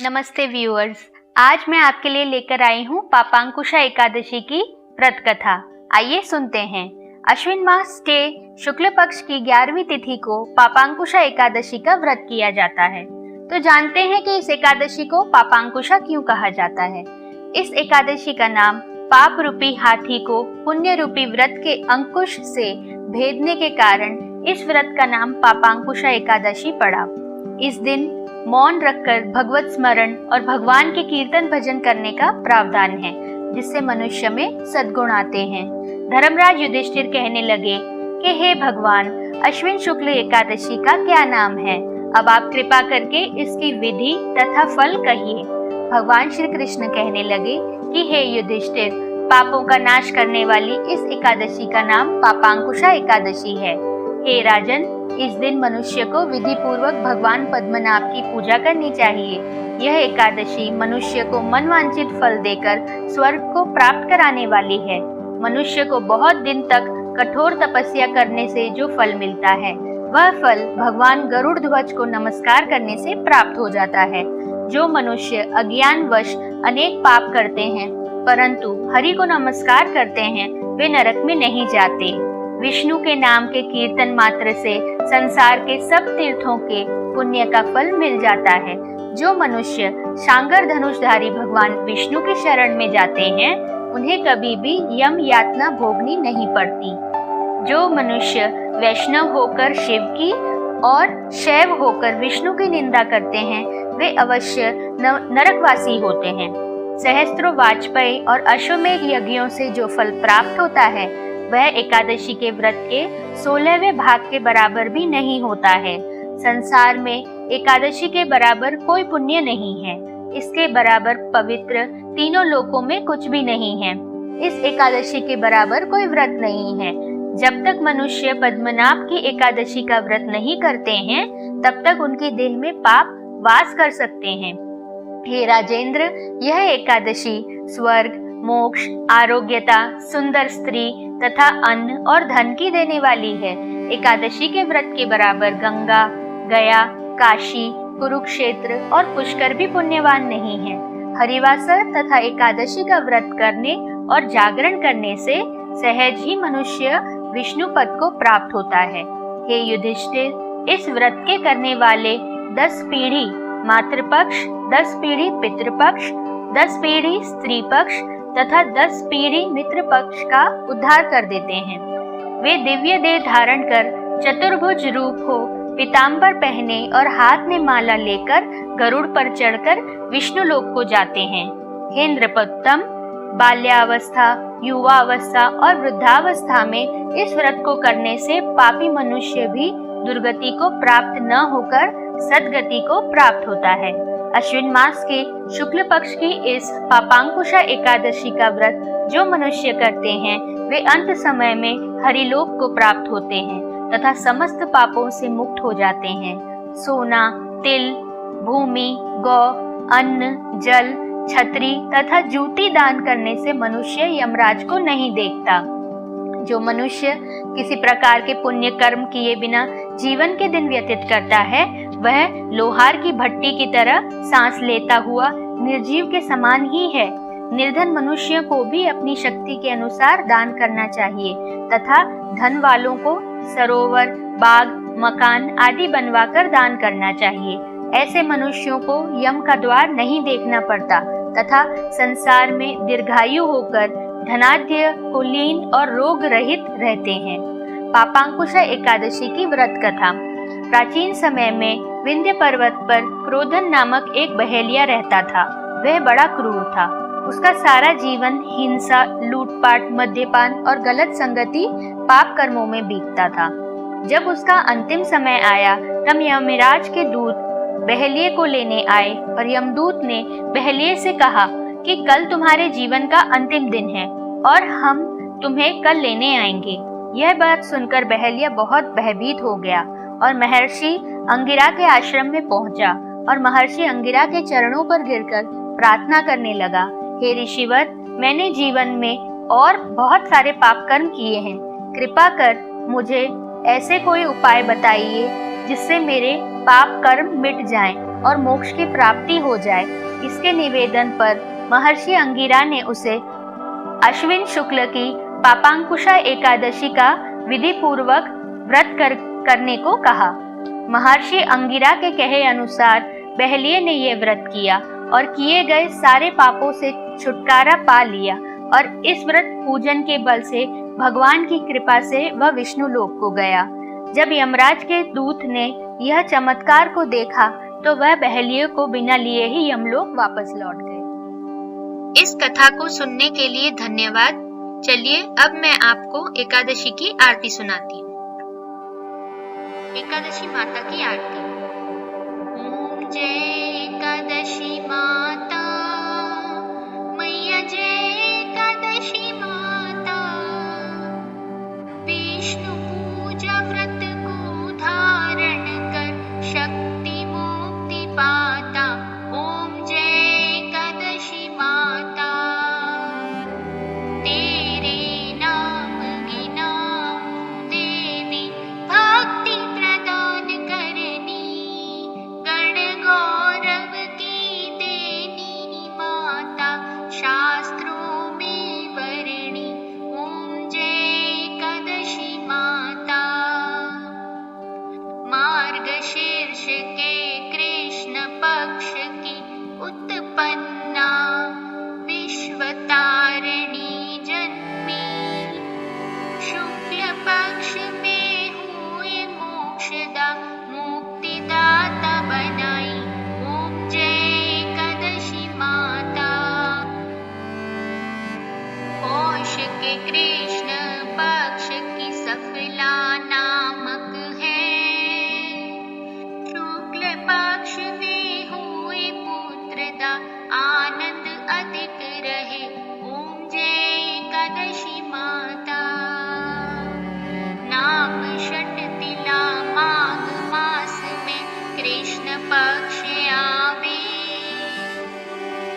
नमस्ते व्यूअर्स, आज मैं आपके लिए लेकर आई हूँ पापांकुशा एकादशी की व्रत कथा। आइए सुनते हैं। अश्विन मास के शुक्ल पक्ष की 11वीं तिथि को पापांकुशा एकादशी का व्रत किया जाता है। तो जानते हैं कि इस एकादशी को पापांकुशा क्यों कहा जाता है। इस एकादशी का नाम पाप रूपी हाथी को पुण्य रूपी व्रत के अंकुश से भेदने के कारण इस व्रत का नाम पापांकुशा एकादशी पड़ा। इस दिन मौन रखकर भगवत स्मरण और भगवान के कीर्तन भजन करने का प्रावधान है, जिससे मनुष्य में सद्गुण आते हैं। धर्मराज युधिष्ठिर कहने लगे कि हे भगवान, अश्विन शुक्ल एकादशी का क्या नाम है? अब आप कृपा करके इसकी विधि तथा फल कहिए। भगवान श्री कृष्ण कहने लगे कि हे युधिष्ठिर, पापों का नाश करने वाली इस एकादशी का नाम पापांकुशा एकादशी है। हे राजन, इस दिन मनुष्य को विधि पूर्वक भगवान पद्मनाभ की पूजा करनी चाहिए। यह एकादशी मनुष्य को मनवांछित फल देकर स्वर्ग को प्राप्त कराने वाली है। मनुष्य को बहुत दिन तक कठोर तपस्या करने से जो फल मिलता है, वह फल भगवान गरुड़ ध्वज को नमस्कार करने से प्राप्त हो जाता है। जो मनुष्य अज्ञानवश अनेक पाप करते हैं परंतु हरि को नमस्कार करते हैं, वे नरक में नहीं जाते। विष्णु के नाम के कीर्तन मात्र से संसार के सब तीर्थों के पुण्य का फल मिल जाता है। जो मनुष्य शांगर धनुषधारी भगवान विष्णु के शरण में जाते हैं, उन्हें कभी भी यम यातना भोगनी नहीं पड़ती। जो मनुष्य वैष्णव होकर शिव की और शैव होकर विष्णु की निंदा करते हैं, वे अवश्य नरकवासी होते हैं। सहस्त्रों वाजपेयी और अश्वमेघ यज्ञों से जो फल प्राप्त होता है, वह एकादशी के व्रत के 16वें भाग के बराबर भी नहीं होता है। संसार में एकादशी के बराबर कोई पुण्य नहीं है। इसके बराबर पवित्र तीनों लोकों में कुछ भी नहीं है। इस एकादशी के बराबर कोई व्रत नहीं है। जब तक मनुष्य पद्मनाभ की एकादशी का व्रत नहीं करते हैं, तब तक उनकी देह में पाप वास कर सकते हैं। हे राजेंद्र, यह एकादशी स्वर्ग, मोक्ष, आरोग्यता, सुंदर स्त्री तथा अन्न और धन की देने वाली है। एकादशी के व्रत के बराबर गंगा, गया, काशी, कुरुक्षेत्र और पुष्कर भी पुण्यवान नहीं है। हरिवासर तथा एकादशी का व्रत करने और जागरण करने से सहज ही मनुष्य विष्णु पद को प्राप्त होता है। हे युधिष्ठिर, इस व्रत के करने वाले 10 पीढ़ी मातृपक्ष, 10 पीढ़ी पितृपक्ष, 10 पीढ़ी स्त्री पक्ष तथा 10 पीढ़ी मित्र पक्ष का उद्धार कर देते हैं। वे दिव्य देह धारण कर चतुर्भुज रूप हो, पीतांबर पहने और हाथ में माला लेकर गरुड़ पर चढ़कर विष्णु लोक को जाते हैं। हे नृपोत्तम, बाल्यावस्था, युवावस्था और वृद्धावस्था में इस व्रत को करने से पापी मनुष्य भी दुर्गति को प्राप्त न होकर सद्गति को प्राप्त होता है। अश्विन मास के शुक्ल पक्ष की इस पापांकुशा एकादशी का व्रत जो मनुष्य करते हैं, वे अंत समय में हरिलोक को प्राप्त होते हैं तथा समस्त पापों से मुक्त हो जाते हैं। सोना, तिल, भूमि, गौ, अन्न, जल, छतरी तथा जूती दान करने से मनुष्य यमराज को नहीं देखता। जो मनुष्य किसी प्रकार के पुण्य कर्म किए बिना जीवन के दिन व्यतीत करता है, वह लोहार की भट्टी की तरह सांस लेता हुआ निर्जीव के समान ही है। निर्धन मनुष्य को भी अपनी शक्ति के अनुसार दान करना चाहिए तथा धन वालों को सरोवर, बाग, मकान आदि बनवाकर दान करना चाहिए। ऐसे मनुष्यों को यम का द्वार नहीं देखना पड़ता तथा संसार में दीर्घायु होकर धनाढ्य, कुलीन और रोग रहित रहते हैं। पापांकुशा एकादशी की व्रत कथा। प्राचीन समय में विंध्य पर्वत पर क्रोधन नामक एक बहेलिया रहता था। वह बड़ा क्रूर था। उसका सारा जीवन हिंसा, लूटपाट, मद्यपान और गलत संगति पाप कर्मों में बीतता था। जब उसका अंतिम समय आया, तब यमराज के दूत बहेलिये को लेने आए और यमदूत ने बहेलिये से कहा कि कल तुम्हारे जीवन का अंतिम दिन है और हम तुम्हें कल लेने आएंगे। यह बात सुनकर बहेलिया बहुत भयभीत हो गया और महर्षि अंगिरा के आश्रम में पहुंचा और महर्षि अंगिरा के चरणों पर गिरकर प्रार्थना करने लगा। हे ऋषिवर, मैंने जीवन में और बहुत सारे पाप कर्म किए हैं। कृपा कर मुझे ऐसे कोई उपाय बताइए जिससे मेरे पाप कर्म मिट जाएं और मोक्ष की प्राप्ति हो जाए। इसके निवेदन पर महर्षि अंगिरा ने उसे अश्विन शुक्ल की पापांकुशा एकादशी का विधि पूर्वक व्रत करने को कहा। महर्षि अंगिरा के कहे अनुसार बहलिये ने यह व्रत किया और किए गए सारे पापों से छुटकारा पा लिया और इस व्रत पूजन के बल से भगवान की कृपा से वह विष्णु लोक को गया। जब यमराज के दूत ने यह चमत्कार को देखा तो वह बहलिये को बिना लिए ही यमलोक वापस लौट गए। इस कथा को सुनने के लिए धन्यवाद। चलिए अब मैं आपको एकादशी की आरती सुनाती हूँ। एकादशी माता की आरती। ओम जय एकादशी माता, मैया जय एकादशी माता, विष्णु पूजा व्रत को धारण कर शक्ति मुक्ति पाता। ओम जय एकादशी माता, तेरे नाम गिनाऊं देवी, भक्ति प्रदान करनी, गण गौरव की देनी माता, शास्त्रों में वर्णी। ओम जय एकादशी माता, मार्गशीर्ष के कृष्ण पक्ष की उत्पन्ना, विश्वतारिणी जन्मी, शुक्ल पक्ष में हुए मोक्षदा, मुक्तिदाता बनाई। ओम जय एकादशी माता, पौष के कृष्ण पक्ष की सफला नामक है, शुक्ल पक्ष में हुए पुत्रदा, आनंद अधिक रहे। ओम जय एकादशी माता, नाम षटतिला माघ मास में कृष्ण पक्ष आवे,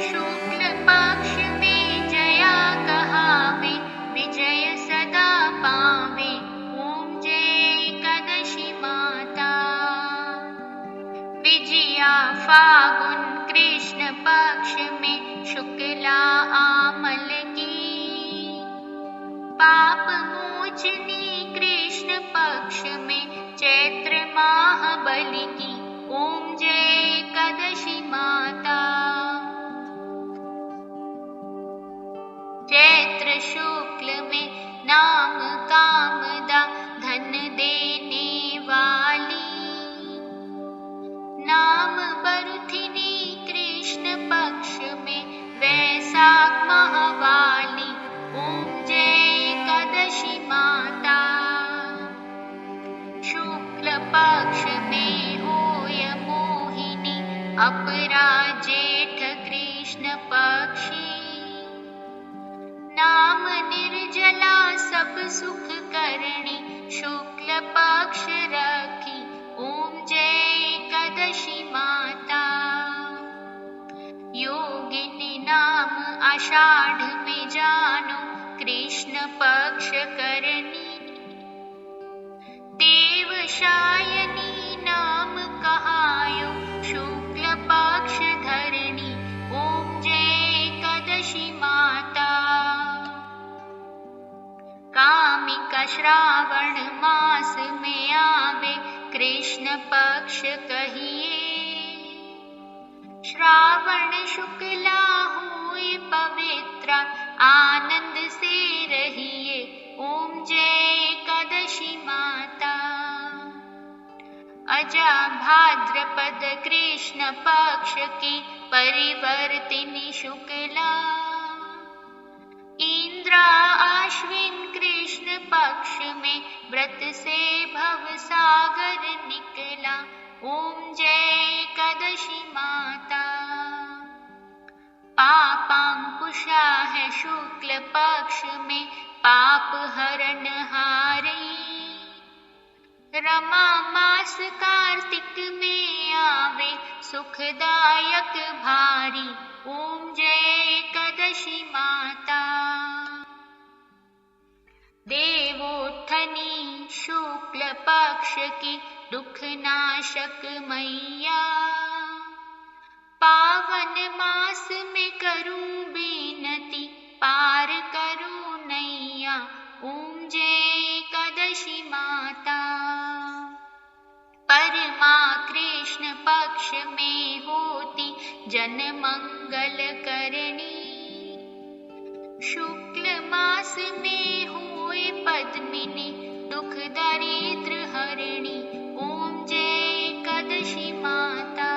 शुक्ल पक्ष में जया कहावे, विजय सदा पावे। ओम जय एकादशी माता, विजया फागुन कृष्ण पक्ष में शुक्ला आमल की, पाप मोचनी कृष्ण पक्ष में चैत्र माह बलि की। ओम जय एकादशी माता, चैत्र शुक्ल में नाम कामदा, धन देने वाली, नाम बरुथिनी कृष्ण पक्ष में वैशाख माहवाली। ओम जय एकादशी माता, शुक्ल पक्ष में होय मोहिनी, अपरा जेठ कृष्ण पक्षी, नाम निर्जला सब सुख करणी, शुक्ल पक्ष रखी। ओम जय एकादशी माता, योगिनी नाम आषाढ़ में जानो, कृष्ण पक्ष करनी, देवशायनी नाम कहायो, शुक्ल पक्ष धरणी। ओम जय एकादशी माता, कामिका श्रावण मास में आवे, कृष्ण पक्ष कहिए, श्रावण शुक्ला हुए पवित्रा, आनंद से रहिए। ओम जय एकादशी माता, अजा भाद्रपद कृष्ण पक्ष की परिवर्तिनी शुक्ला, इंद्रा आश्विन कृष्ण पक्ष में व्रत से भव सागर निकला। ओम जय एकादशी माता, पापांकुशा है शुक्ल पक्ष में, पाप हरण हारी, रमा मास कार्तिक में आवे, सुखदायक भारी। ओम जय एकादशी माता, देवोत्थनी शुक्ल पक्ष की दुख नाशक मैया, पावन मास में करूं बेनती, पार करूं नैया, ओम जय एकादशी माता। परमा कृष्ण पक्ष में होती जन मंगल करणी, शुक्ल मास में होए पद्मिनी, दुख दरिद्र हरिणी, ओम जय एकादशी माता।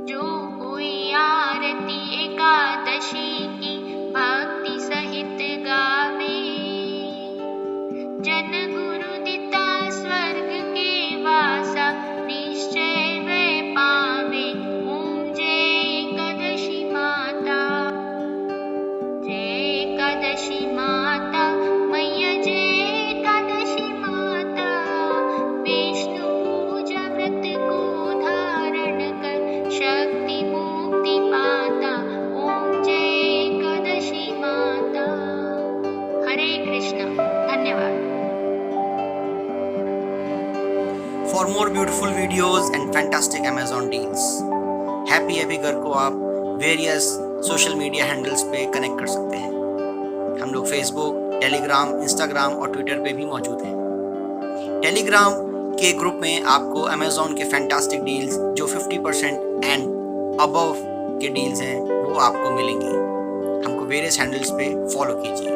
जो कोई आरती एकादशी की भक्ति सहित गावे, जन गुरु दिता स्वर्ग के वासा, निश्चय वे पावे, ओम जय एकादशी माता। जय एकादशी माता, मैया जय एकादशी माता। विष्णु पूजा व्रत को धारण कर, शक्ति मुक्ति पाता, ओम जय एकादशी माता। हरे कृष्णा। धन्यवाद। For more beautiful videos and fantastic Amazon deals, happy घर को आप वेरियस सोशल मीडिया हैंडल्स पे कनेक्ट कर सकते हैं। हम लोग फेसबुक, टेलीग्राम, इंस्टाग्राम और ट्विटर पे भी मौजूद हैं। टेलीग्राम के ग्रुप में आपको अमेज़ॉन के फैंटास्टिक डील्स जो 50% एंड अबव के डील्स हैं वो आपको मिलेंगी। हमको वेरियस हैंडल्स पे फॉलो कीजिए।